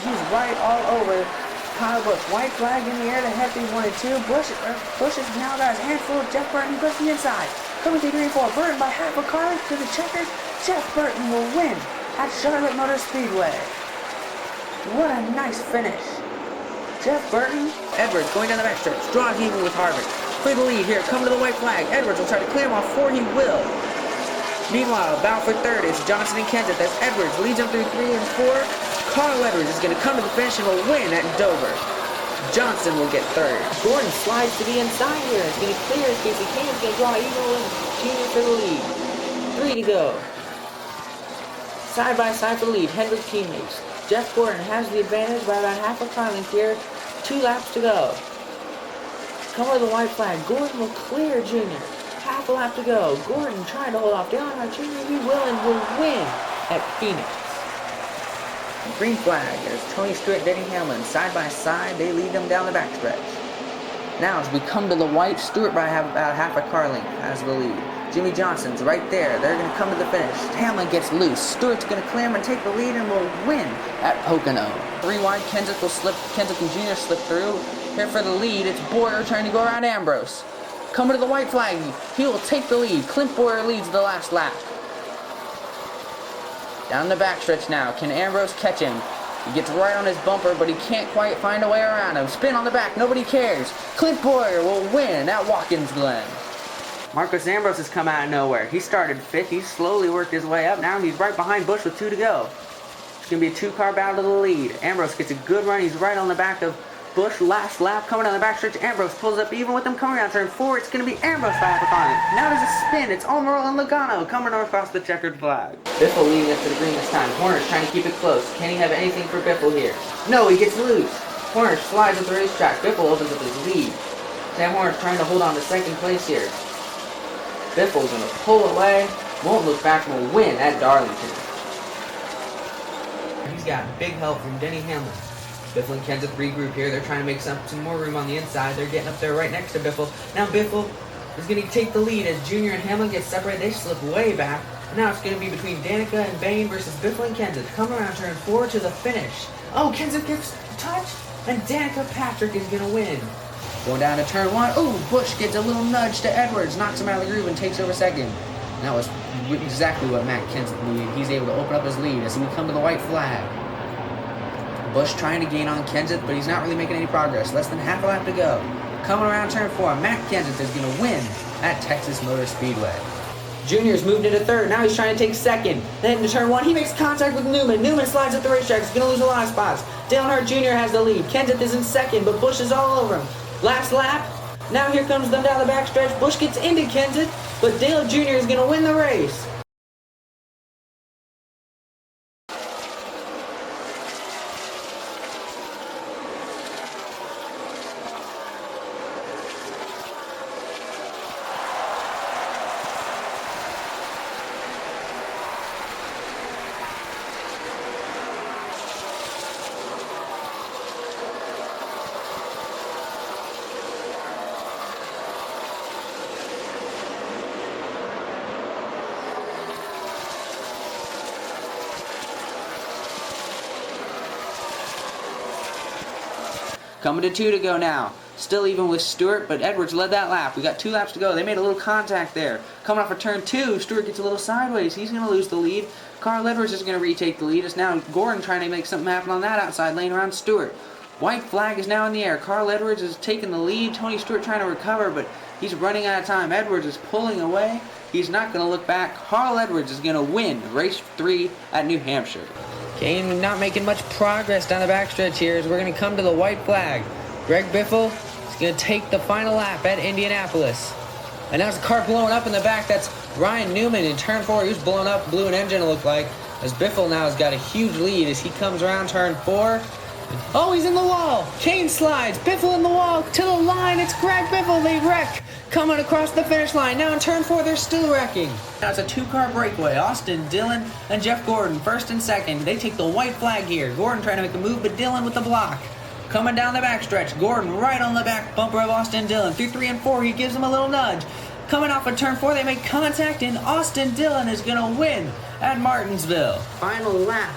he's right all over Kyle Busch. White flag in the air to head through 1 and 2. Busch has now got his hands full of Jeff Burton. He goes to the inside. Coming through 3 and 4. Burton by half a car to the checkers. Jeff Burton will win at Charlotte Motor Speedway. What a nice finish. Jeff Burton. Edwards going down the backstretch. Draws even with Harvick. For the lead here. Coming to the white flag. Edwards will try to clear him off before he will. Meanwhile, battle for third is Johnson and Kenseth as Edwards leads them through 3 and 4. Carl Edwards is going to come to the finish and will win at Dover. Johnson will get third. Gordon slides to the inside here. It's going to clear as best he can. It's going to draw even with Junior for the lead. 3 to go. Side by side for the lead. Hendrick teammates. Jeff Gordon has the advantage by about half a car length here. 2 laps to go. Come with the white flag. Gordon will clear Junior. Half a lap to go. Gordon trying to hold off Dale Earnhardt Jr. He will and will win at Phoenix. Green flag. There's Tony Stewart, Denny Hamlin. Side by side, they lead them down the backstretch. Now as we come to the white, Stewart by about half a car length has the lead. Jimmie Johnson's right there. They're going to come to the finish. Hamlin gets loose. Stewart's going to clear him and take the lead and will win at Pocono. 3 wide, Kenseth will slip. Kenseth and Junior slip through. Here for the lead, it's Boyer trying to go around Ambrose. Coming to the white flag, he will take the lead. Clint Boyer leads the last lap. Down the backstretch now. Can Ambrose catch him? He gets right on his bumper, but he can't quite find a way around him. Spin on the back. Nobody cares. Clint Boyer will win at Watkins Glen. Marcus Ambrose has come out of nowhere. He started 5th. He slowly worked his way up. Now he's right behind Busch with 2 to go. It's going to be a 2-car battle to the lead. Ambrose gets a good run. He's right on the back of Busch. Last lap coming down the backstretch. Ambrose pulls up even with them coming around turn 4. It's going to be Ambrose by half a car. Now there's a spin. It's Almirola and Logano coming across the checkered flag. Biffle leading us to the green this time. Horner's trying to keep it close. Can he have anything for Biffle here? No, he gets loose. Horner slides at the racetrack. Biffle opens up his lead. Sam Horner's trying to hold on to second place here. Biffle's going to pull away. Won't look back and will win at Darlington. He's got big help from Denny Hamlin. Biffle and Kenseth regroup here. They're trying to make some more room on the inside. They're getting up there right next to Biffle. Now Biffle is going to take the lead as Junior and Hamlin get separated. They slip way back. And now it's going to be between Danica and Bain versus Biffle and Kenseth. Come around turn 4 to the finish. Oh, Kenseth gets touched, and Danica Patrick is going to win. Going down to turn 1. Oh, Busch gets a little nudge to Edwards. Knocks him out of the groove and takes over second. And that was exactly what Matt Kenseth needed. He's able to open up his lead as we come to the white flag. Busch trying to gain on Kenseth, but he's not really making any progress. Less than half a lap to go. Coming around turn 4, Matt Kenseth is going to win at Texas Motor Speedway. Junior's moved into third. Now he's trying to take second. Then into turn 1, he makes contact with Newman. Newman slides at the racetrack. He's going to lose a lot of spots. Dale Earnhardt Jr. has the lead. Kenseth is in second, but Busch is all over him. Last lap. Now here comes them down the backstretch. Busch gets into Kenseth, but Dale Jr. is going to win the race. Coming to 2 to go now. Still even with Stewart, but Edwards led that lap. We got 2 laps to go. They made a little contact there. Coming off of turn 2, Stewart gets a little sideways. He's going to lose the lead. Carl Edwards is going to retake the lead. It's now Gordon trying to make something happen on that outside lane around Stewart. White flag is now in the air. Carl Edwards is taking the lead. Tony Stewart trying to recover, but he's running out of time. Edwards is pulling away. He's not going to look back. Carl Edwards is going to win race 3 at New Hampshire. Okay, not making much progress down the backstretch here as we're going to come to the white flag. Greg Biffle is going to take the final lap at Indianapolis. And now there's a car blowing up in the back. That's Ryan Newman in turn 4. He was blown up, blew an engine, it looked like. As Biffle now has got a huge lead as he comes around turn 4. Oh, he's in the wall. Kane slides. Biffle in the wall to the line. It's Greg Biffle. They wreck. Coming across the finish line. Now in turn 4, they're still wrecking. Now it's a 2-car breakaway. Austin Dillon and Jeff Gordon, first and second. They take the white flag here. Gordon trying to make a move, but Dillon with the block. Coming down the backstretch. Gordon right on the back bumper of Austin Dillon. Through 3 and 4, he gives him a little nudge. Coming off of turn 4, they make contact, and Austin Dillon is going to win at Martinsville. Final lap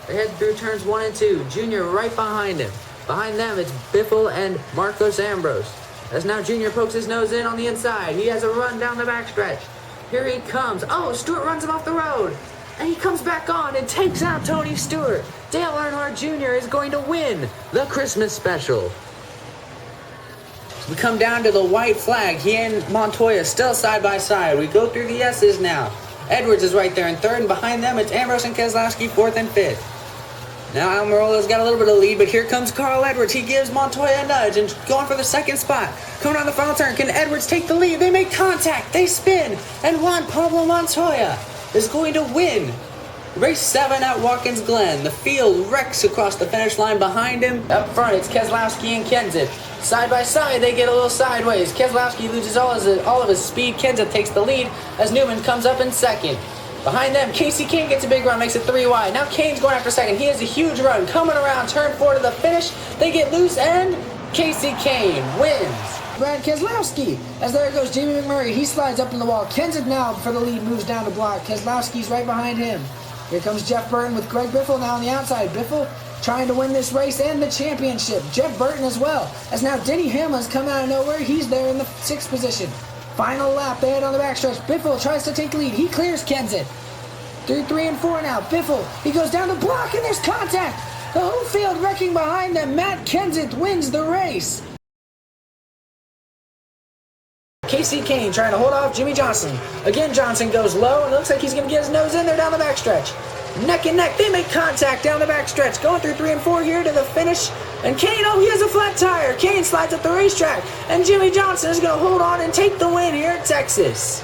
They head through turns 1 and 2. Junior right behind him. Behind them, it's Biffle and Marcos Ambrose. As now Junior pokes his nose in on the inside. He has a run down the backstretch. Here he comes. Oh, Stewart runs him off the road. And he comes back on and takes out Tony Stewart. Dale Earnhardt Jr. is going to win the Christmas Special. We come down to the white flag. He and Montoya still side by side. We go through the S's now. Edwards is right there in third, and behind them it's Ambrose and Keselowski fourth and fifth. Now Almirola's got a little bit of lead, but here comes Carl Edwards. He gives Montoya a nudge and going for the second spot. Coming on the final turn, can Edwards take the lead? They make contact, they spin, and Juan Pablo Montoya is going to win race 7 at Watkins Glen. The field wrecks across the finish line behind him. Up front, it's Keselowski and KENSETH. Side by side, they get a little sideways. Keselowski loses all of his speed. KENSETH takes the lead as Newman comes up in second. Behind them, Kasey Kahne gets a big run, makes it 3 wide. Now Kane's going after second. He has a huge run. Coming around turn 4 to the finish. They get loose and Kasey Kahne wins. Brad Keselowski, as there goes Jamie McMurray. He slides up in the wall. KENSETH now for the lead moves down to block. Keselowski's right behind him. Here comes Jeff Burton with Greg Biffle now on the outside. Biffle trying to win this race and the championship. Jeff Burton as well. As now Denny Hamlin's come out of nowhere. He's there in the 6th position. Final lap, they head on the backstretch. Biffle tries to take the lead. He clears KENSETH. Through 3 and 4 now. Biffle, he goes down the block and there's contact. The whole field wrecking behind them. Matt KENSETH wins the race. Kasey Kahne trying to hold off Jimmie Johnson. Again, Johnson goes low and it looks like he's going to get his nose in there down the backstretch. Neck and neck, they make contact down the backstretch. Going through 3 and 4 here to the finish. And Kahne, oh, he has a flat tire. Kahne slides up the racetrack. And Jimmie Johnson is going to hold on and take the win here at Texas.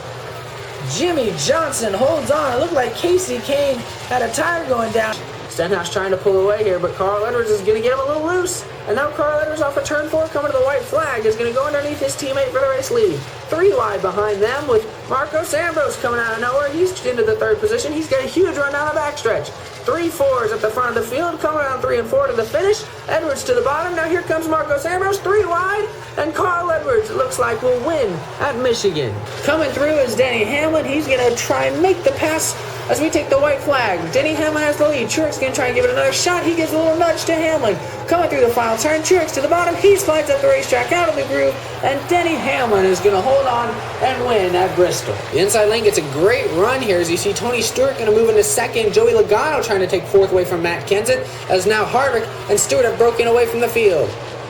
Jimmie Johnson holds on. It looked like Kasey Kahne had a tire going down. Stenhouse trying to pull away here, but Carl Edwards is going to get him a little loose. And now Carl Edwards off of turn 4 coming to the white flag is going to go underneath his teammate for the race lead. 3 wide behind them with Marcos Ambrose coming out of nowhere. He's into the 3rd position. He's got a huge run down the backstretch. 3 4s at the front of the field, coming around 3 and 4 to the finish. Edwards to the bottom. Now here comes Marcos Ambrose, 3 wide. And Carl Edwards, it looks like, will win at Michigan. Coming through is Denny Hamlin. He's going to try and make the pass as we take the white flag. Denny Hamlin has the lead. Truex going to try and give it another shot. He gives a little nudge to Hamlin. Coming through the final turn, Truex to the bottom. He slides up the racetrack out of the groove. And Denny Hamlin is going to hold on and win at Bristol. The inside lane gets a great run here as you see Tony Stewart going to move into second. Joey Logano trying to take 4th away from Matt KENSETH, as now Harvick and Stewart have broken away from the field.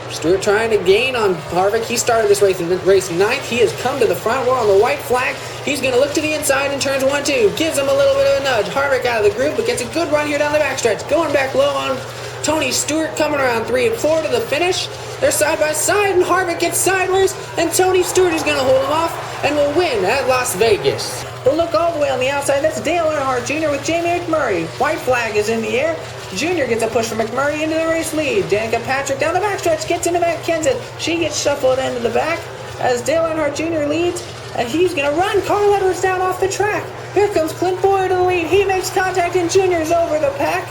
Stewart trying to gain on Harvick. He started this race 9th. He has come to the front. We're on the white flag. He's going to look to the inside in turns 1 2. Gives him a little bit of a nudge. Harvick out of the group, but gets a good run here down the backstretch. Going back low on Tony Stewart, coming around 3 and 4 to the finish. They're side by side, and Harvick gets sideways, and Tony Stewart is going to hold him off and will win at Las Vegas. But look all the way on the outside. That's Dale Earnhardt Jr. with Jamie McMurray. White flag is in the air. Junior gets a push from McMurray into the race lead. Danica Patrick down the backstretch gets into Matt KENSETH. She gets shuffled into the back as Dale Earnhardt Jr. leads, and he's going to run Carl Edwards down off the track. Here comes Clint Bowyer to the lead. He makes contact, and Junior's over the pack.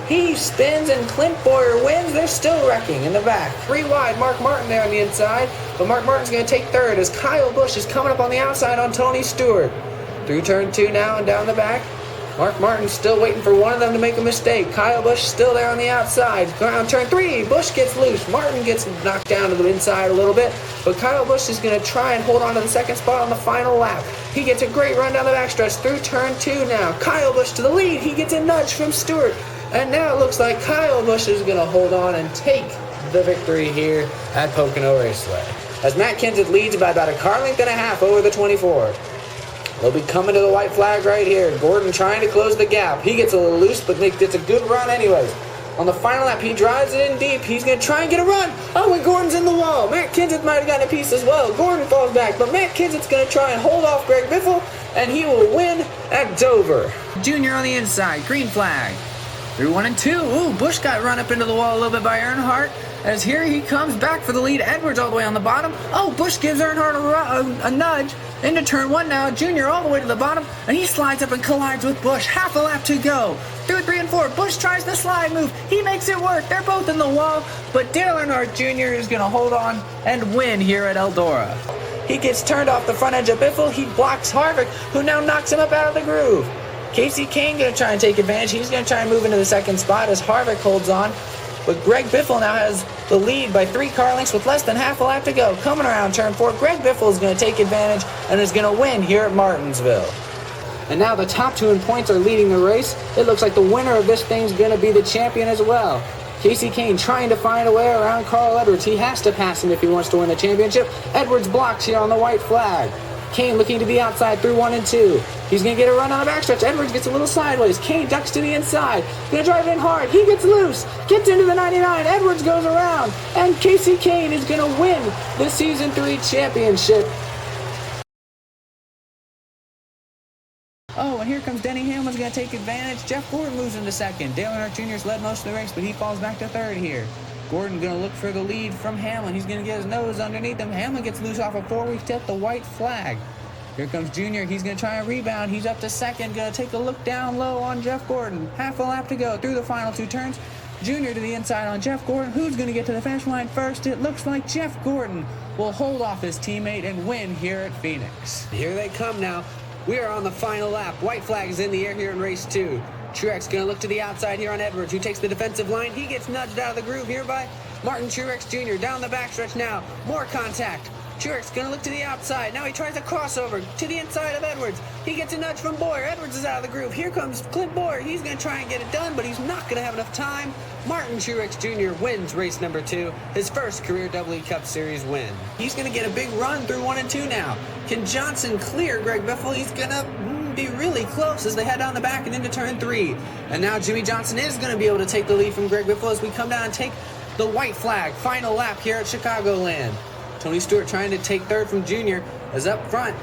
He spins, and Clint Bowyer wins. They're still wrecking in the back. 3 wide, Mark Martin there on the inside, but Mark Martin's going to take 3rd as Kyle Busch is coming up on the outside on Tony Stewart. Through turn 2 now and down the back. Mark Martin's still waiting for one of them to make a mistake. Kyle Busch still there on the outside. Around turn 3, Busch gets loose. Martin gets knocked down to the inside a little bit, but Kyle Busch is going to try and hold on to the 2nd spot on the final lap. He gets a great run down the backstretch through turn 2 now. Kyle Busch to the lead. He gets a nudge from Stewart. And now it looks like Kyle Busch is going to hold on and take the victory here at Pocono Raceway, as Matt KENSETH leads by about a car length and a half over the 24. They'll be coming to the white flag right here. Gordon trying to close the gap. He gets a little loose, but gets a good run anyways. On the final lap, he drives it in deep. He's going to try and get a run. Oh, and Gordon's in the wall. Matt KENSETH might have gotten a piece as well. Gordon falls back, but Matt KENSETH's going to try and hold off Greg Biffle, and he will win at Dover. Junior on the inside, green flag. Through 1 and 2. Ooh, Busch got run up into the wall a little bit by Earnhardt. As here he comes back for the lead. Edwards all the way on the bottom. Oh, Busch gives Earnhardt a nudge. Into turn 1 now. Junior all the way to the bottom. And he slides up and collides with Busch. Half a lap to go. Through 3 and 4. Busch tries the slide move. He makes it work. They're both in the wall. But Dale Earnhardt Jr. is going to hold on and win here at Eldora. He gets turned off the front edge of Biffle. He blocks Harvick, who now knocks him up out of the groove. Casey Kane going to try and take advantage. He's going to try and move into the second spot as Harvick holds on. But Greg Biffle now has the lead by 3 car lengths with less than half a lap to go. Coming around turn 4, Greg Biffle is going to take advantage and is going to win here at Martinsville. And now the top 2 in points are leading the race. It looks like the winner of this thing's going to be the champion as well. Casey Kane trying to find a way around Carl Edwards. He has to pass him if he wants to win the championship. Edwards blocks here on the white flag. Kane looking to the outside through 1 and 2. He's going to get a run on the backstretch. Edwards gets a little sideways. Kane ducks to the inside. Going to drive in hard. He gets loose. Gets into the 99. Edwards goes around. And Casey Kane is going to win the Season 3 championship. Oh, and here comes Denny Hamlin's going to take advantage. Jeff Gordon moves into second. Dale Earnhardt Jr.'s led most of the race, but he falls back to third here. Gordon going to look for the lead from Hamlin. He's going to get his nose underneath him. Hamlin gets loose off a 4-week tip, the white flag. Here comes Junior. He's going to try and rebound. He's up to second. Going to take a look down low on Jeff Gordon. Half a lap to go through the final 2 turns. Junior to the inside on Jeff Gordon. Who's going to get to the finish line first? It looks like Jeff Gordon will hold off his teammate and win here at Phoenix. Here they come now. We are on the final lap. White flag is in the air here in race 2. Truex going to look to the outside here on Edwards, who takes the defensive line. He gets nudged out of the groove here by Martin Truex Jr. Down the backstretch now. More contact. Truex going to look to the outside. Now he tries a crossover to the inside of Edwards. He gets a nudge from Boyer. Edwards is out of the groove. Here comes Clint Boyer. He's going to try and get it done, but he's not going to have enough time. Martin Truex Jr. wins race number 2, his first career EE Cup Series win. He's going to get a big run through 1 and 2 now. Can Johnson clear Greg Biffle? He's going to be really close as they head down the back and into turn 3. And now Jimmie Johnson is going to be able to take the lead from Greg Biffle as we come down and take the white flag. Final lap here at Chicagoland. Tony Stewart trying to take third from Junior as up front.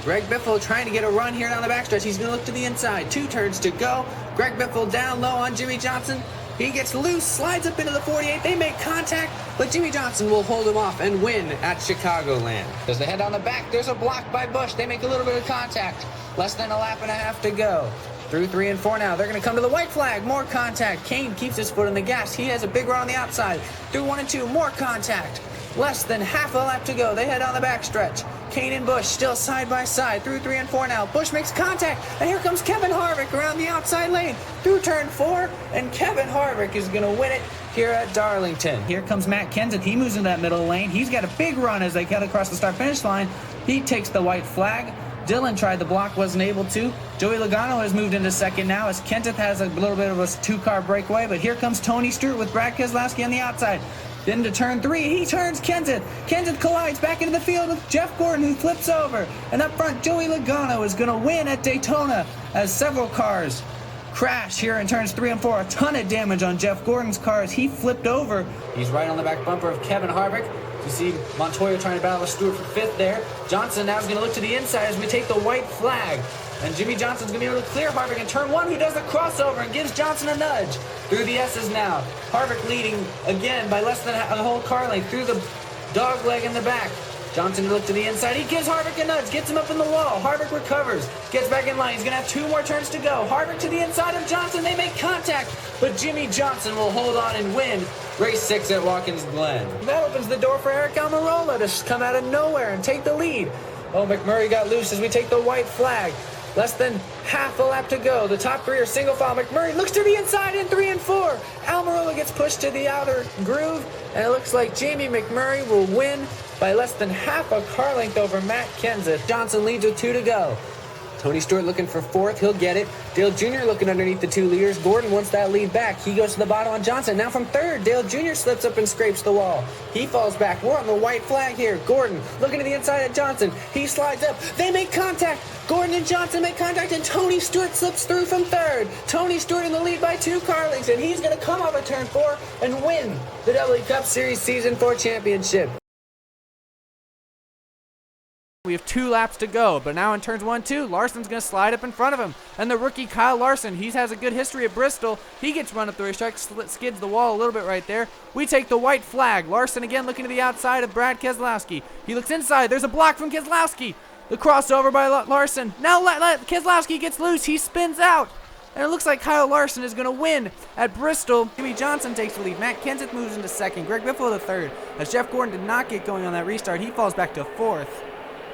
Greg Biffle trying to get a run here down the backstretch. He's going to look to the inside. 2 turns to go. Greg Biffle down low on Jimmie Johnson. He gets loose, slides up into the 48. They make contact, but Jimmie Johnson will hold him off and win at Chicagoland. As they head down the back, there's a block by Busch. They make a little bit of contact. Less than a lap and a half to go. Through 3 and 4 now. They're going to come to the white flag. More contact. Kane keeps his foot on the gas. He has a big run on the outside. Through 1 and 2, more contact. Less than half a lap to go. They head on the backstretch. Kane and Busch still side by side through 3 and 4 now. Busch makes contact, and here comes Kevin Harvick around the outside lane through turn 4, and Kevin Harvick is going to win it here at Darlington. Here comes Matt Kenseth. He moves into that middle lane. He's got a big run as they cut across the start-finish line. He takes the white flag. Dylan tried the block, wasn't able to. Joey Logano has moved into second now as Kenseth has a little bit of a 2-car breakaway, but here comes Tony Stewart with Brad Keselowski on the outside. Then to turn 3, he turns Kenseth. Kenseth collides back into the field with Jeff Gordon, who flips over. And up front, Joey Logano is going to win at Daytona as several cars crash here in turns 3 and 4. A ton of damage on Jeff Gordon's car as he flipped over. He's right on the back bumper of Kevin Harvick. You see Montoya trying to battle Stewart for 5th there. Johnson now is going to look to the inside as we take the white flag. And Jimmie Johnson's going to be able to clear Harvick in turn 1, who does the crossover and gives Johnson a nudge. Through the S's now. Harvick leading again by less than a whole car length through the dog leg in the back. Johnson look to the inside. He gives Harvick a nudge, gets him up in the wall. Harvick recovers, gets back in line. He's going to have 2 more turns to go. Harvick to the inside of Johnson. They make contact, but Jimmie Johnson will hold on and win race 6 at Watkins Glen. That opens the door for Eric Almirola to come out of nowhere and take the lead. Oh, McMurray got loose as we take the white flag. Less than half a lap to go. The top 3 are single file. McMurray looks to the inside in 3 and 4. Almirola gets pushed to the outer groove, and it looks like Jamie McMurray will win by less than half a car length over Matt Kenseth. Johnson leads with 2 to go. Tony Stewart looking for 4th. He'll get it. Dale Jr. looking underneath the 2 leaders. Gordon wants that lead back. He goes to the bottom on Johnson. Now from 3rd, Dale Jr. slips up and scrapes the wall. He falls back. We're on the white flag here. Gordon looking to the inside of Johnson. He slides up. They make contact. Gordon and Johnson make contact, and Tony Stewart slips through from 3rd. Tony Stewart in the lead by 2 car lengths, and he's going to come off at turn 4 and win the EE Cup Series Season 4 championship. We have 2 laps to go, but now in turns 1 and 2, Larson's going to slide up in front of him. And the rookie Kyle Larson, he has a good history at Bristol. He gets run up the racetrack, skids the wall a little bit right there. We take the white flag. Larson again looking to the outside of Brad Keselowski. He looks inside. There's a block from Keselowski. The crossover by Larson. Now Keselowski gets loose. He spins out. And it looks like Kyle Larson is going to win at Bristol. Jimmie Johnson takes the lead. Matt Kenseth moves into 2nd. Greg Biffle to 3rd. As Jeff Gordon did not get going on that restart, he falls back to 4th.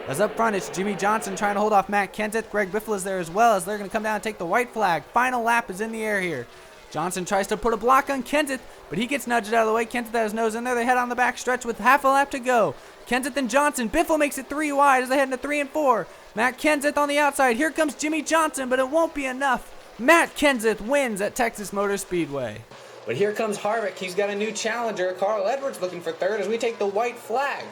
As up front, it's Jimmie Johnson trying to hold off Matt Kenseth. Greg Biffle is there as well, as they're going to come down and take the white flag. Final lap is in the air here. Johnson tries to put a block on Kenseth, but he gets nudged out of the way. Kenseth has his nose in there. They head on the back stretch with half a lap to go. Kenseth and Johnson. Biffle makes it 3 wide as they head into 3 and 4. Matt Kenseth on the outside. Here comes Jimmie Johnson, but it won't be enough. Matt Kenseth wins at Texas Motor Speedway. But here comes Harvick. He's got a new challenger. Carl Edwards looking for third as we take the white flag.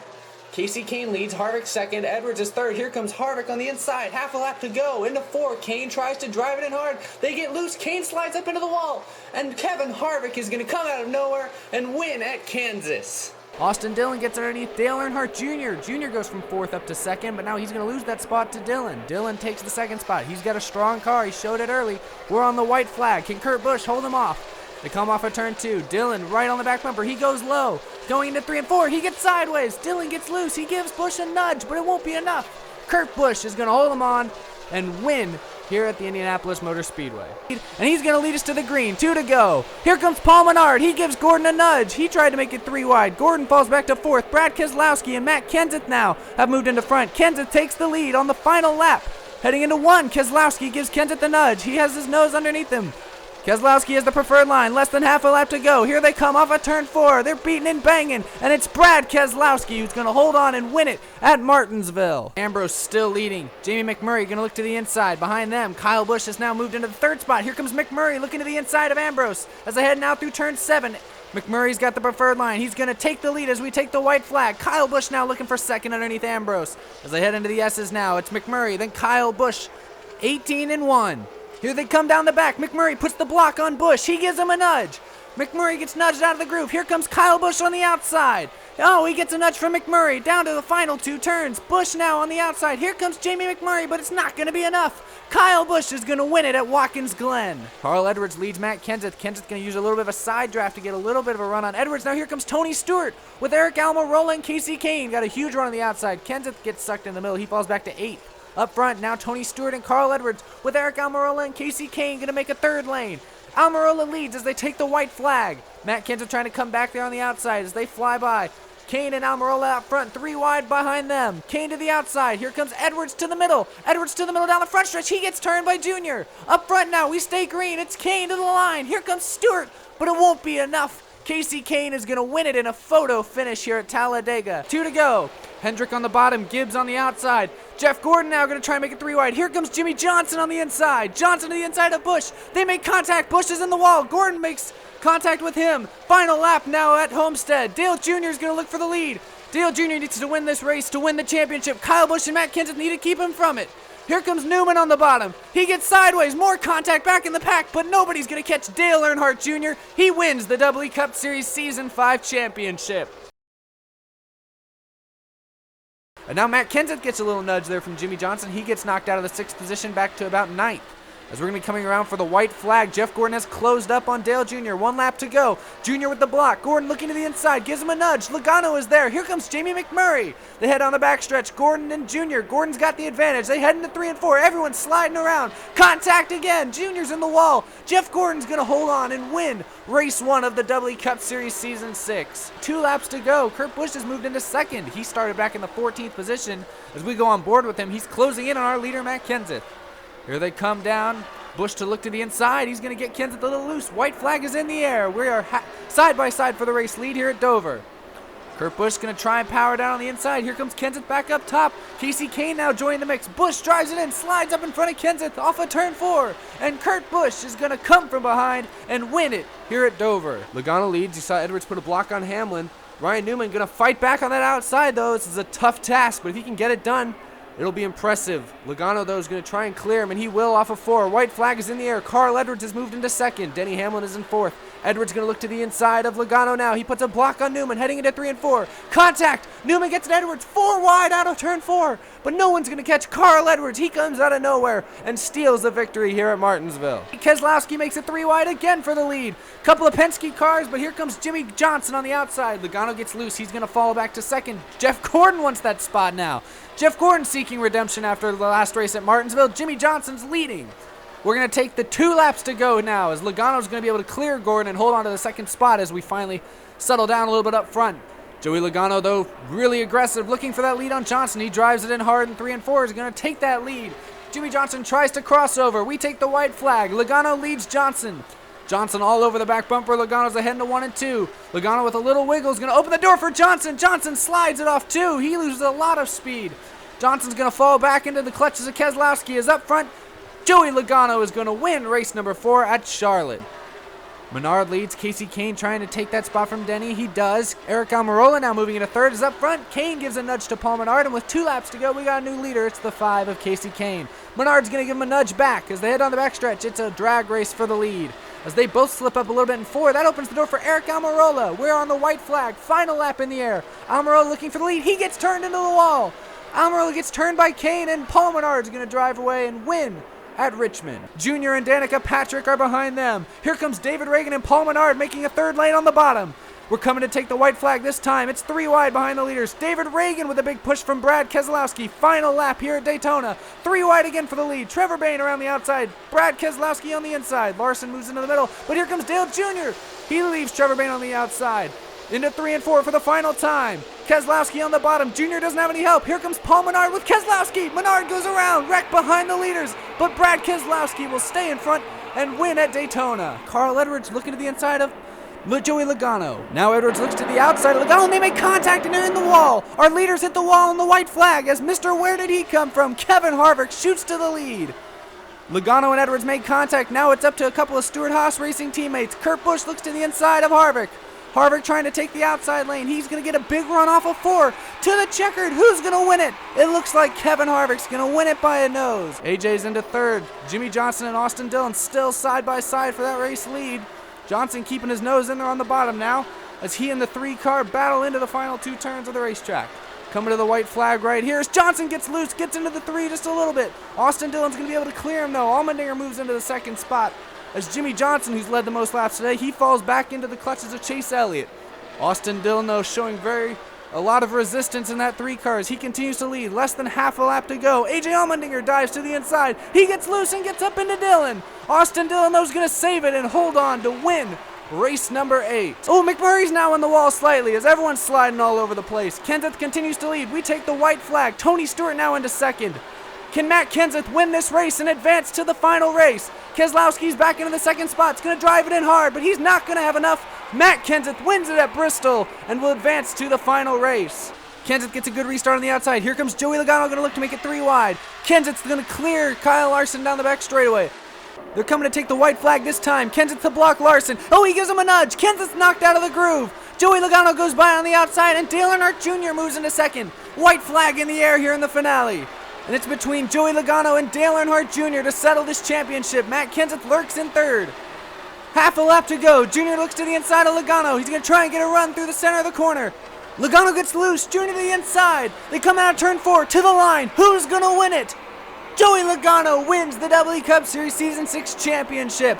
Kasey Kahne leads, Harvick second, Edwards is third. Here comes Harvick on the inside, half a lap to go, into 4. Kahne tries to drive it in hard. They get loose, Kahne slides up into the wall, and Kevin Harvick is going to come out of nowhere and win at Kansas. Austin Dillon gets underneath Dale Earnhardt Jr. Jr. goes from 4th up to 2nd, but now he's going to lose that spot to Dillon. Dillon takes the 2nd spot. He's got a strong car. He showed it early. We're on the white flag. Can Kurt Busch hold him off? They come off of turn 2. Dillon right on the back bumper. He goes low. Going into 3 and 4. He gets sideways. Dillon gets loose. He gives Busch a nudge, but it won't be enough. Kurt Busch is going to hold him on and win here at the Indianapolis Motor Speedway. And he's going to lead us to the green. 2 to go. Here comes Paul Menard. He gives Gordon a nudge. He tried to make it 3 wide. Gordon falls back to 4th. Brad Keselowski and Matt Kenseth now have moved into front. Kenseth takes the lead on the final lap. Heading into 1, Keselowski gives Kenseth a nudge. He has his nose underneath him. Keselowski has the preferred line, less than half a lap to go. Here they come off of turn 4. They're beating and banging, and it's Brad Keselowski who's going to hold on and win it at Martinsville. Ambrose still leading. Jamie McMurray going to look to the inside. Behind them, Kyle Busch has now moved into the 3rd spot. Here comes McMurray looking to the inside of Ambrose as they head now through turn 7. McMurray's got the preferred line. He's going to take the lead as we take the white flag. Kyle Busch now looking for 2nd underneath Ambrose. As they head into the S's now, it's McMurray, then Kyle Busch, 18 and 1. Here they come down the back. McMurray puts the block on Busch. He gives him a nudge. McMurray gets nudged out of the groove. Here comes Kyle Busch on the outside. Oh, he gets a nudge from McMurray down to the final 2 turns. Busch now on the outside. Here comes Jamie McMurray, but it's not going to be enough. Kyle Busch is going to win it at Watkins Glen. Carl Edwards leads Matt Kenseth. Kenseth going to use a little bit of a side draft to get a little bit of a run on Edwards. Now here comes Tony Stewart with Eric Almirola and Kasey Kahne. Got a huge run on the outside. Kenseth gets sucked in the middle. He falls back to 8th. Up front, now Tony Stewart and Carl Edwards with Eric Almirola and Kasey Kahne going to make a 3rd lane. Almirola leads as they take the white flag. Matt Kenseth trying to come back there on the outside as they fly by. Kahne and Almirola out front, 3 wide behind them. Kahne to the outside. Here comes Edwards to the middle. Edwards to the middle down the front stretch. He gets turned by Junior. Up front now, we stay green. It's Kahne to the line. Here comes Stewart, but it won't be enough. Kasey Kahne is going to win it in a photo finish here at Talladega. 2 to go. Hendrick on the bottom, Gibbs on the outside. Jeff Gordon now going to try and make it 3 wide. Here comes Jimmie Johnson on the inside. Johnson to the inside of Busch. They make contact. Busch is in the wall. Gordon makes contact with him. Final lap now at Homestead. Dale Jr. is going to look for the lead. Dale Jr. needs to win this race to win the championship. Kyle Busch and Matt Kenseth need to keep him from it. Here comes Newman on the bottom. He gets sideways. More contact back in the pack, but nobody's going to catch Dale Earnhardt Jr. He wins the Double E Cup Series Season 5 championship. And now Matt Kenseth gets a little nudge there from Jimmie Johnson. He gets knocked out of the 6th position back to about 9th. As we're going to be coming around for the white flag, Jeff Gordon has closed up on Dale Jr. 1 lap to go. Jr. with the block. Gordon looking to the inside, gives him a nudge. Logano is there. Here comes Jamie McMurray. They head on the backstretch. Gordon and Jr. Gordon's got the advantage. They head into 3 and 4. Everyone's sliding around. Contact again. Jr.'s in the wall. Jeff Gordon's going to hold on and win race 1 of the Double E Cup Series Season 6. 2 laps to go. Kurt Busch has moved into 2nd. He started back in the 14th position. As we go on board with him, he's closing in on our leader, Matt Kenseth. Here they come down. Busch to look to the inside. He's going to get Kenseth a little loose. White flag is in the air. We are side by side for the race lead here at Dover. Kurt Busch going to try and power down on the inside. Here comes Kenseth back up top. Kasey Kahne now joining the mix. Busch drives it in, slides up in front of Kenseth off of turn 4. And Kurt Busch is going to come from behind and win it here at Dover. Logano leads. You saw Edwards put a block on Hamlin. Ryan Newman going to fight back on that outside, though. This is a tough task, but if he can get it done, it'll be impressive. Logano, though, is going to try and clear him, and he will off of 4. White flag is in the air. Carl Edwards has moved into 2nd. Denny Hamlin is in 4th. Edwards going to look to the inside of Logano now. He puts a block on Newman, heading into 3 and 4. Contact! Newman gets it Edwards 4 wide out of turn 4, but no one's going to catch Carl Edwards. He comes out of nowhere and steals the victory here at Martinsville. Keselowski makes it 3 wide again for the lead. Couple of Penske cars, but here comes Jimmie Johnson on the outside. Logano gets loose. He's going to fall back to 2nd. Jeff Gordon wants that spot now. Jeff Gordon seeking redemption after the last race at Martinsville. Jimmie Johnson's leading. We're going to take the 2 laps to go now as Logano's going to be able to clear Gordon and hold on to the 2nd spot as we finally settle down a little bit up front. Joey Logano, though, really aggressive, looking for that lead on Johnson. He drives it in hard, and 3 and 4 is going to take that lead. Jimmie Johnson tries to cross over. We take the white flag. Logano leads Johnson. Johnson all over the back bumper. Logano's ahead into 1 and 2. Logano with a little wiggle is going to open the door for Johnson. Johnson slides it off 2. He loses a lot of speed. Johnson's going to fall back into the clutches of Keselowski. Is up front. Joey Logano is going to win race number 4 at Charlotte. Menard leads. Kasey Kahne trying to take that spot from Denny. He does. Eric Almirola now moving into 3rd is up front. Kahne gives a nudge to Paul Menard, and with 2 laps to go, we got a new leader. It's the 5 of Kasey Kahne. Menard's going to give him a nudge back as they head on the backstretch. It's a drag race for the lead. As they both slip up a little bit in 4, that opens the door for Eric Almirola. We're on the white flag. Final lap in the air. Almirola looking for the lead. He gets turned into the wall. Almirola gets turned by Kahne, and Paul Menard's going to drive away and win at Richmond. Junior and Danica Patrick are behind them. Here comes David Reagan and Paul Menard making a 3rd lane on the bottom. We're coming to take the white flag this time. It's 3 wide behind the leaders. David Reagan with a big push from Brad Keselowski. Final lap here at Daytona. 3 wide again for the lead. Trevor Bayne around the outside. Brad Keselowski on the inside. Larson moves into the middle, but here comes Dale Jr. He leaves Trevor Bayne on the outside. Into 3 and 4 for the final time. Keselowski on the bottom. Junior doesn't have any help. Here comes Paul Menard with Keselowski. Menard goes around, wrecked behind the leaders, but Brad Keselowski will stay in front and win at Daytona. Carl Edwards looking to the inside of Joey Logano. Now Edwards looks to the outside of Logano, and they make contact and they're in the wall. Our leaders hit the wall on the white flag as Mr. Where Did He Come From? Kevin Harvick shoots to the lead. Logano and Edwards make contact. Now it's up to a couple of Stewart-Haas racing teammates. Kurt Busch looks to the inside of Harvick. Harvick trying to take the outside lane. He's going to get a big run off of 4 to the checkered. Who's going to win it? It looks like Kevin Harvick's going to win it by a nose. AJ's into 3rd. Jimmie Johnson and Austin Dillon still side by side for that race lead. Johnson keeping his nose in there on the bottom now as he and the 3 car battle into the final 2 turns of the racetrack. Coming to the white flag right here as Johnson gets loose, gets into the 3 just a little bit. Austin Dillon's going to be able to clear him though. Allmendinger moves into the 2nd spot. As Jimmie Johnson, who's led the most laps today, he falls back into the clutches of Chase Elliott. Austin Dillon, though, showing a lot of resistance in that 3 car as he continues to lead. Less than half a lap to go. AJ Allmendinger dives to the inside. He gets loose and gets up into Dillon. Austin Dillon, though, is going to save it and hold on to win race number 8. Oh, McMurray's now on the wall slightly as everyone's sliding all over the place. Kenseth continues to lead. We take the white flag. Tony Stewart now into 2nd. Can Matt Kenseth win this race and advance to the final race? Keselowski's back into the 2nd spot. It's going to drive it in hard, but he's not going to have enough. Matt Kenseth wins it at Bristol and will advance to the final race. Kenseth gets a good restart on the outside. Here comes Joey Logano, going to look to make it 3 wide. Kenseth's going to clear Kyle Larson down the back straightaway. They're coming to take the white flag this time. Kenseth to block Larson. Oh, he gives him a nudge. Kenseth's knocked out of the groove. Joey Logano goes by on the outside, and Dale Earnhardt Jr. moves into 2nd. White flag in the air here in the finale. And it's between Joey Logano and Dale Earnhardt Jr. to settle this championship. Matt Kenseth lurks in 3rd. Half a lap to go. Jr. looks to the inside of Logano. He's going to try and get a run through the center of the corner. Logano gets loose. Jr. to the inside. They come out of turn 4 to the line. Who's going to win it? Joey Logano wins the WWE Cup Series Season 6 championship.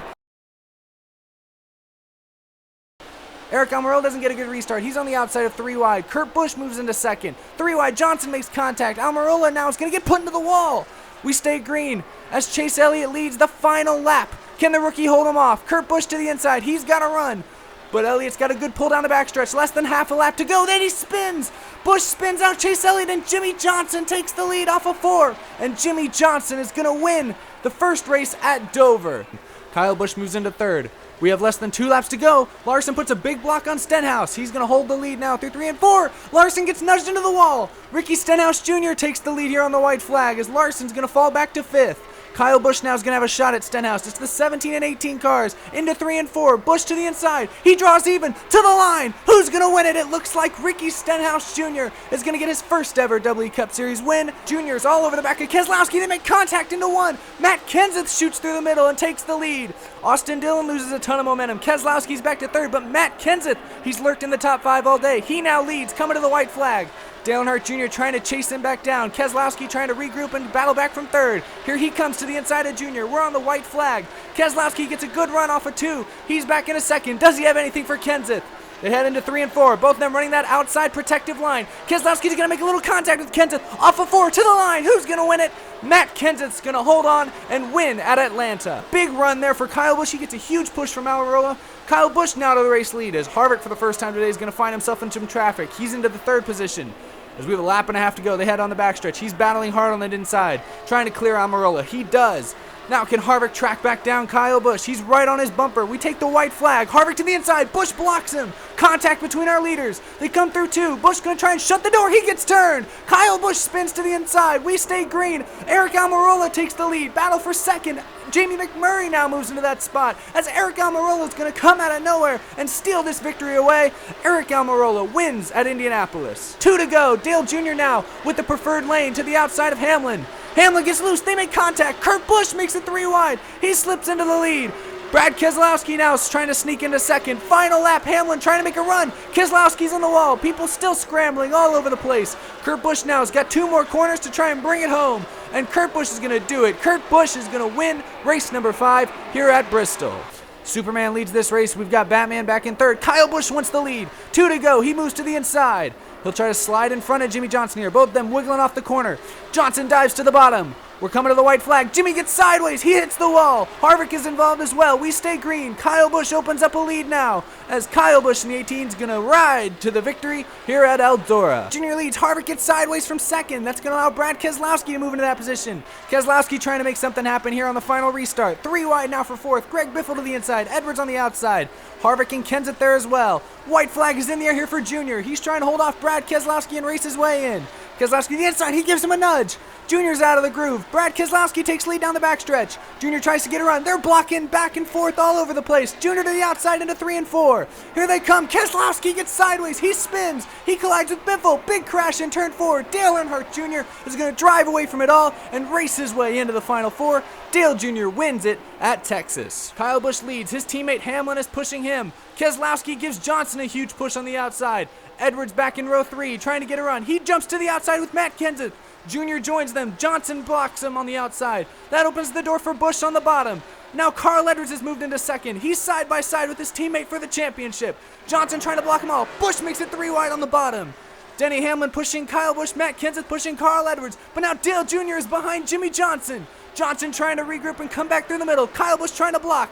Eric Almirola doesn't get a good restart. He's on the outside of 3 wide. Kurt Busch moves into 2nd. 3 wide. Johnson makes contact. Almirola now is going to get put into the wall. We stay green as Chase Elliott leads the final lap. Can the rookie hold him off? Kurt Busch to the inside. He's got to run. But Elliott's got a good pull down the backstretch. Less than half a lap to go. Then he spins. Busch spins out Chase Elliott, and Jimmie Johnson takes the lead off of 4. And Jimmie Johnson is going to win the first race at Dover. Kyle Busch moves into 3rd. We have less than 2 laps to go. Larson puts a big block on Stenhouse. He's going to hold the lead now through 3 and 4. Larson gets nudged into the wall. Ricky Stenhouse Jr. takes the lead here on the white flag as Larson's going to fall back to 5th. Kyle Busch now is going to have a shot at Stenhouse. It's the 17 and 18 cars into 3 and 4. Busch to the inside. He draws even to the line. Who's going to win it? It looks like Ricky Stenhouse Jr. is going to get his first ever WWE Cup Series win. Junior's all over the back of Keselowski. They make contact into 1. Matt Kenseth shoots through the middle and takes the lead. Austin Dillon loses a ton of momentum. Keselowski's back to 3rd, but Matt Kenseth, he's lurked in the top 5 all day. He now leads, coming to the white flag. Dale Earnhardt Jr. trying to chase him back down. Keselowski trying to regroup and battle back from 3rd. Here he comes to the inside of Jr. We're on the white flag. Keselowski gets a good run off of 2. He's back in a 2nd. Does he have anything for Kenseth? They head into 3 and 4. Both of them running that outside protective line. Keselowski's going to make a little contact with Kenseth. Off of 4 to the line. Who's going to win it? Matt Kenseth's going to hold on and win at Atlanta. Big run there for Kyle Busch. He gets a huge push from Almirola. Kyle Busch now to the race lead as Harvick for the first time today is going to find himself in some traffic. He's into the 3rd position. As we have a lap and a half to go, they head on the backstretch. He's battling hard on the inside, trying to clear Almirola. He does. Now can Harvick track back down Kyle Busch? He's right on his bumper. We take the white flag. Harvick to the inside. Busch blocks him. Contact between our leaders. They come through 2. Busch going to try and shut the door. He gets turned. Kyle Busch spins to the inside. We stay green. Eric Almirola takes the lead. Battle for 2nd. Jamie McMurray now moves into that spot as Eric Almirola is going to come out of nowhere and steal this victory away. Eric Almirola wins at Indianapolis. 2 to go. Dale Jr. now with the preferred lane to the outside of Hamlin. Hamlin gets loose. They make contact. Kurt Busch makes it 3 wide. He slips into the lead. Brad Keselowski now is trying to sneak into 2nd. Final lap. Hamlin trying to make a run. Keselowski's on the wall. People still scrambling all over the place. Kurt Busch now has got 2 more corners to try and bring it home. And Kurt Busch is going to do it. Kurt Busch is going to win race number 5 here at Bristol. Superman leads this race. We've got Batman back in 3rd. Kyle Busch wants the lead. 2 to go. He moves to the inside. He'll try to slide in front of Jimmie Johnson here. Both of them wiggling off the corner. Johnson dives to the bottom. We're coming to the white flag. Jimmie gets sideways. He hits the wall. Harvick is involved as well. We stay green. Kyle Busch opens up a lead now as Kyle Busch in the 18 is going to ride to the victory here at Eldora. Junior leads. Harvick gets sideways from 2nd. That's going to allow Brad Keselowski to move into that position. Keselowski trying to make something happen here on the final restart. 3 wide now for 4th. Greg Biffle to the inside. Edwards on the outside. Harvick and Kenseth there as well. White flag is in the air here for Junior. He's trying to hold off Brad Keselowski and race his way in. Keselowski to the inside. He gives him a nudge. Junior's out of the groove. Brad Keselowski takes lead down the backstretch. Junior tries to get a run. They're blocking back and forth all over the place. Junior to the outside into 3 and 4. Here they come. Keselowski gets sideways. He spins. He collides with Biffle. Big crash in turn 4. Dale Earnhardt Jr. is going to drive away from it all and race his way into the final 4. Dale Jr. wins it at Texas. Kyle Busch leads. His teammate Hamlin is pushing him. Keselowski gives Johnson a huge push on the outside. Edwards back in row 3 trying to get a run. He jumps to the outside with Matt Kenseth. Junior joins them. Johnson blocks him on the outside. That opens the door for Busch on the bottom. Now Carl Edwards has moved into 2nd. He's side by side with his teammate for the championship. Johnson trying to block them all. Busch makes it 3 wide on the bottom. Denny Hamlin pushing Kyle Busch. Matt Kenseth pushing Carl Edwards. But now Dale Jr. is behind Jimmie Johnson. Johnson trying to regroup and come back through the middle. Kyle Busch trying to block.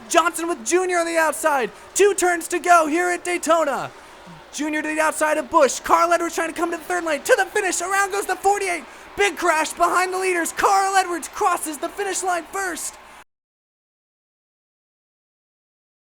Johnson with Jr. on the outside. 2 turns to go here at Daytona. Junior to the outside of Busch. Carl Edwards trying to come to the 3rd lane. To the finish. Around goes the 48. Big crash behind the leaders. Carl Edwards crosses the finish line first.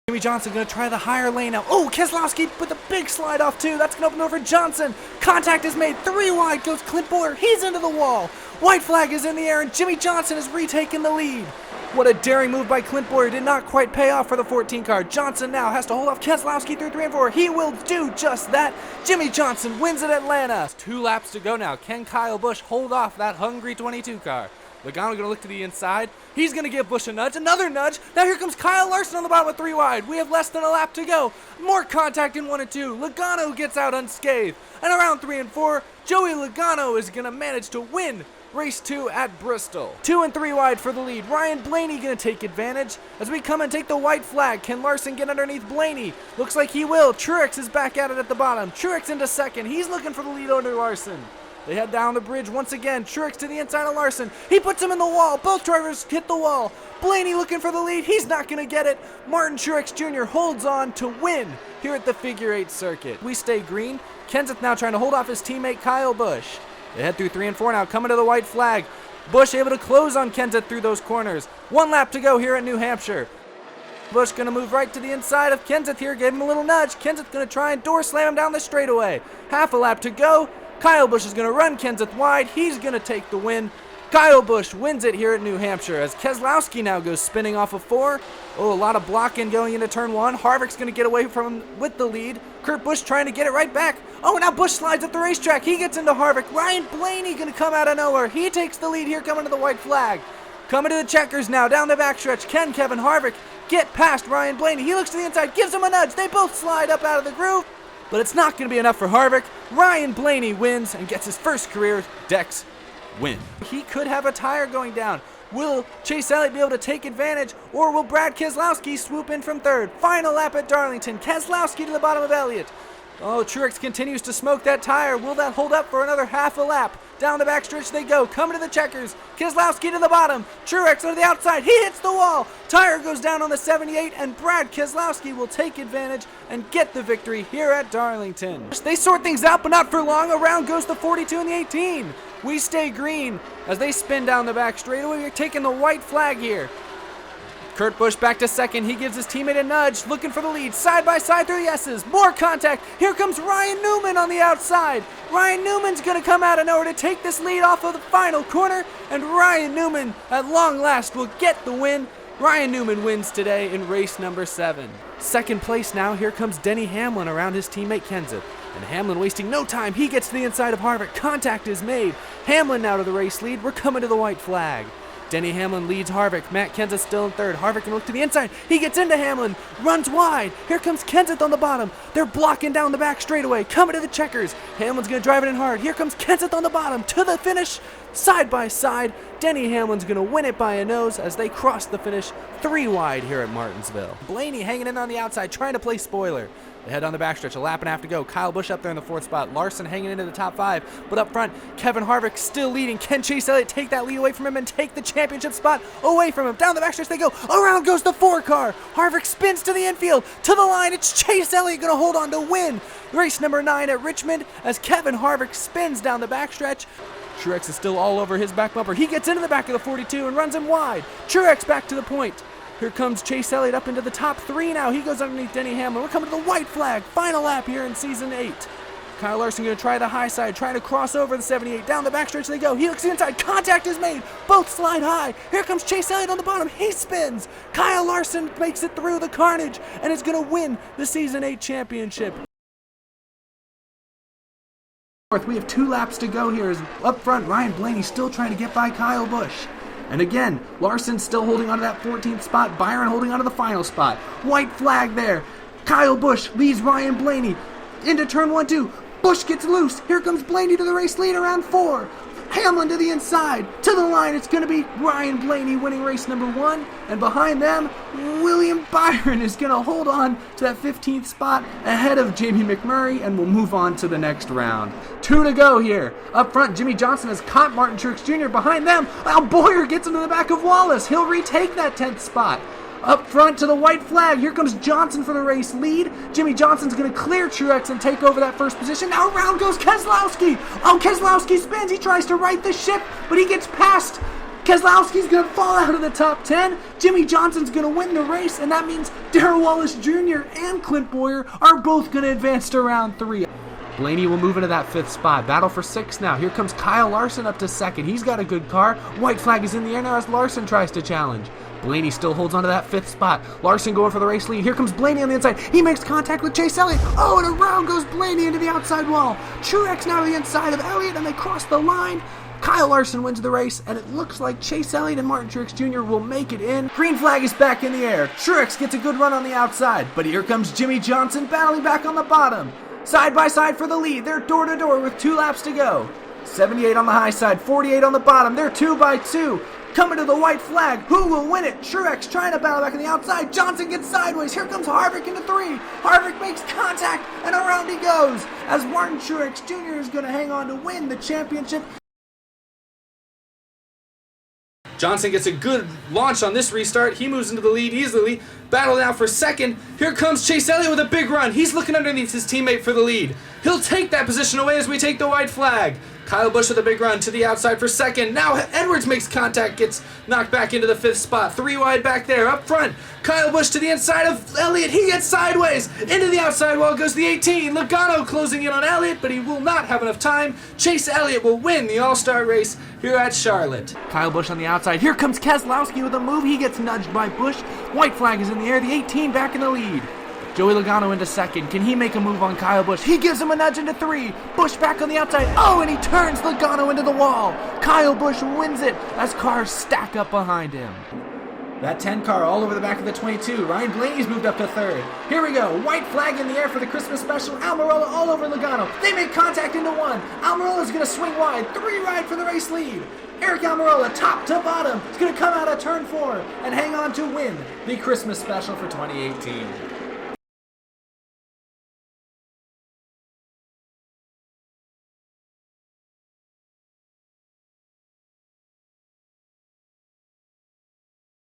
Jimmie Johnson going to try the higher lane now. Oh, Keselowski with a big slide off too. That's going to open over Johnson. Contact is made. 3 wide goes Clint Bowyer. He's into the wall. White flag is in the air and Jimmie Johnson has retaken the lead. What a daring move by Clint Bowyer. Did not quite pay off for the 14 car. Johnson now has to hold off Keselowski through 3 and 4. He will do just that. Jimmie Johnson wins at Atlanta. 2 laps to go now. Can Kyle Busch hold off that hungry 22 car? Logano going to look to the inside. He's going to give Busch a nudge. Another nudge. Now here comes Kyle Larson on the bottom with 3 wide. We have less than a lap to go. More contact in 1 and 2. Logano gets out unscathed. And around 3 and 4, Joey Logano is going to manage to win race 2 at Bristol. 2 and 3 wide for the lead. Ryan Blaney going to take advantage as we come and take the white flag. Can Larson get underneath Blaney? Looks like he will. Truex is back at it at the bottom. Truex into 2nd. He's looking for the lead under Larson. They head down the bridge once again. Truex to the inside of Larson. He puts him in the wall. Both drivers hit the wall. Blaney looking for the lead. He's not going to get it. Martin Truex Jr. holds on to win here at the Figure 8 circuit. We stay green. Kenseth now trying to hold off his teammate Kyle Busch. They head through 3 and 4 now, coming to the white flag. Busch able to close on Kenseth through those corners. 1 lap to go here at New Hampshire. Busch going to move right to the inside of Kenseth here, give him a little nudge. Kenseth going to try and door slam him down the straightaway. Half a lap to go. Kyle Busch is going to run Kenseth wide. He's going to take the win. Kyle Busch wins it here at New Hampshire as Keselowski now goes spinning off of 4. Oh, a lot of blocking going into turn 1. Harvick's going to get away from him with the lead. Kurt Busch trying to get it right back. Oh, now Busch slides at the racetrack. He gets into Harvick. Ryan Blaney going to come out of nowhere. He takes the lead here coming to the white flag. Coming to the checkers now down the backstretch. Can Kevin Harvick get past Ryan Blaney? He looks to the inside, gives him a nudge. They both slide up out of the groove. But it's not going to be enough for Harvick. Ryan Blaney wins and gets his first career DECS win. He could have a tire going down. Will Chase Elliott be able to take advantage, or will Brad Keselowski swoop in from third? Final lap at Darlington. Keselowski to the bottom of Elliott. Oh, Truex continues to smoke that tire. Will that hold up for another half a lap? Down the backstretch they go, coming to the checkers. Keselowski to the bottom. Truex on the outside. He hits the wall. Tire goes down on the 78, and Brad Keselowski will take advantage and get the victory here at Darlington. They sort things out, but not for long. Around goes the 42 and the 18. We stay green as they spin down the back straightaway. We're taking the white flag here. Kurt Busch back to second. He gives his teammate a nudge, looking for the lead. Side by side through the S's. More contact. Here comes Ryan Newman on the outside. Ryan Newman's going to come out of nowhere to take this lead off of the final corner. And Ryan Newman, at long last, will get the win. Ryan Newman wins today in race number 7. Second place now. Here comes Denny Hamlin around his teammate Kenseth. And Hamlin wasting no time. He gets to the inside of Harvick. Contact is made. Hamlin now to the race lead. We're coming to the white flag. Denny Hamlin leads Harvick. Matt Kenseth still in third. Harvick can look to the inside. He gets into Hamlin. Runs wide. Here comes Kenseth on the bottom. They're blocking down the back straightaway. Coming to the checkers. Hamlin's going to drive it in hard. Here comes Kenseth on the bottom. To the finish. Side by side. Denny Hamlin's going to win it by a nose as they cross the finish 3 wide here at Martinsville. Blaney hanging in on the outside, trying to play spoiler. They head on the backstretch, a lap and a half to go. Kyle Busch up there in the 4th spot. Larson hanging into the top 5. But up front, Kevin Harvick still leading. Can Chase Elliott take that lead away from him and take the championship spot away from him? Down the backstretch they go. Around goes the 4 car. Harvick spins to the infield. To the line, it's Chase Elliott going to hold on to win. Race number 9 at Richmond as Kevin Harvick spins down the backstretch. Truex is still all over his back bumper. He gets into the back of the 42 and runs him wide. Truex back to the point. Here comes Chase Elliott up into the top 3 now. He goes underneath Denny Hamlin. We're coming to the white flag. Final lap here in season 8. Kyle Larson going to try the high side, trying to cross over the 78. Down the backstretch they go. He looks inside. Contact is made. Both slide high. Here comes Chase Elliott on the bottom. He spins. Kyle Larson makes it through the carnage and is going to win the season 8 championship. We have 2 laps to go here. As up front, Ryan Blaney still trying to get by Kyle Busch. And again, Larson still holding on to that 14th spot. Byron holding on to the final spot. White flag there. Kyle Busch leads Ryan Blaney into turn 1-2. Busch gets loose. Here comes Blaney to the race lead around 4. Hamlin to the inside. To the line, it's going to be Ryan Blaney winning race number 1. And behind them, William Byron is going to hold on to that 15th spot ahead of Jamie McMurray and will move on to the next round. 2 to go here. Up front, Jimmy Johnson has caught Martin Truex Jr. Behind them, Boyer gets into the back of Wallace. He'll retake that 10th spot. Up front to the white flag. Here comes Johnson for the race lead. Jimmy Johnson's going to clear Truex and take over that first position. Now around goes Keselowski. Oh, Keselowski spins. He tries to right the ship, but he gets past. Keselowski's going to fall out of the top 10. Jimmy Johnson's going to win the race, and that means Darrell Wallace Jr. and Clint Boyer are both going to advance to round 3. Blaney will move into that 5th spot. Battle for 6 now. Here comes Kyle Larson up to 2nd. He's got a good car. White flag is in the air now as Larson tries to challenge. Blaney still holds on to that 5th spot. Larson going for the race lead. Here comes Blaney on the inside. He makes contact with Chase Elliott. Oh, and around goes Blaney into the outside wall. Truex now to the inside of Elliott, and they cross the line. Kyle Larson wins the race, and it looks like Chase Elliott and Martin Truex Jr. will make it in. Green flag is back in the air. Truex gets a good run on the outside, but here comes Jimmy Johnson battling back on the bottom. Side by side for the lead. They're door to door with 2 laps to go. 78 on the high side, 48 on the bottom. They're 2 by 2. Coming to the white flag. Who will win it? Truex trying to battle back on the outside. Johnson gets sideways. Here comes Harvick into 3. Harvick makes contact, and around he goes as Martin Truex Jr. is going to hang on to win the championship. Johnson gets a good launch on this restart. He moves into the lead easily. Battle now for 2nd. Here comes Chase Elliott with a big run. He's looking underneath his teammate for the lead. He'll take that position away as we take the white flag. Kyle Busch with a big run to the outside for 2nd. Now Edwards makes contact, gets knocked back into the 5th spot. 3 wide back there. Up front, Kyle Busch to the inside of Elliott. He gets sideways. Into the outside wall goes the 18. Logano closing in on Elliott, but he will not have enough time. Chase Elliott will win the All-Star race here at Charlotte. Kyle Busch on the outside. Here comes Keselowski with a move. He gets nudged by Busch. White flag is in the air. The 18 back in the lead. Joey Logano into 2nd. Can he make a move on Kyle Busch? He gives him a nudge into 3. Busch back on the outside. Oh, and he turns Logano into the wall. Kyle Busch wins it as cars stack up behind him. That 10 car all over the back of the 22. Ryan Blaney's moved up to third. Here we go. White flag in the air for the Christmas special. Almirola all over Logano. They make contact into one. Almirola's going to swing wide. 3 wide for the race lead. Eric Almirola, top to bottom, is going to come out of turn 4 and hang on to win the Christmas special for 2018.